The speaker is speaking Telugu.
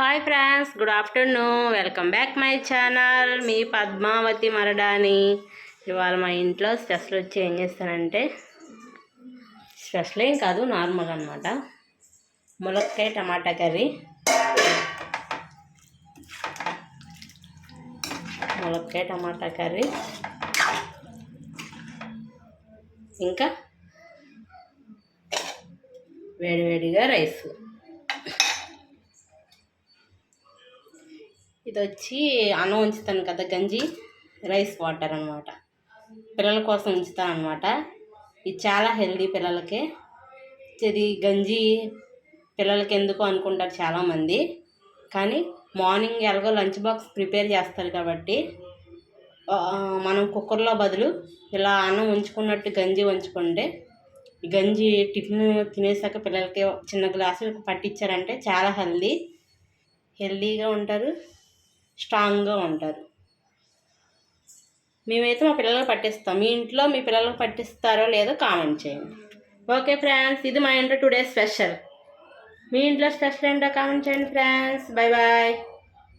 Hi friends, good afternoon. Welcome back my channel. మీ పద్మావతి మరడాని. ఇవాళ మా ఇంట్లో స్పెషల్ వచ్చి ఏం చేస్తానంటే, స్పెషల్ ఏం కాదు, నార్మల్ అనమాట. ములక్కాయ టమాటా కర్రీ. ములక్కాయ టమాటా కర్రీ, ఇంకా వేడివేడిగా రైస్. ఇది వచ్చి అన్నం ఉంచుతాను కదా, గంజి రైస్ వాటర్ అనమాట. పిల్లల కోసం ఉంచుతాను అనమాట. ఇది చాలా హెల్దీ పిల్లలకి. ఇది గంజి పిల్లలకి ఎందుకు అనుకుంటారు చాలామంది, కానీ మార్నింగ్ ఎలాగో లంచ్ బాక్స్ ప్రిపేర్ చేస్తారు కాబట్టి మనం కుక్కర్లో బదులు ఇలా అన్నం ఉంచుకున్నట్టు గంజి ఉంచుకుంటే, గంజి టిఫిన్ తినేసాక పిల్లలకి చిన్న గ్లాసులు పట్టించారంటే చాలా హెల్దీగా ఉంటారు, స్ట్రాంగ్గా ఉంటారు. మేమైతే మా పిల్లలకు పట్టిస్తాం. మీ ఇంట్లో మీ పిల్లలకు పట్టిస్తారో లేదో కామెంట్ చేయండి. ఓకే ఫ్రెండ్స్, ఇది మా ఇంట్లో టుడే స్పెషల్. మీ ఇంట్లో స్పెషల్ ఏంటో కామెంట్ చేయండి ఫ్రెండ్స్. Bye bye.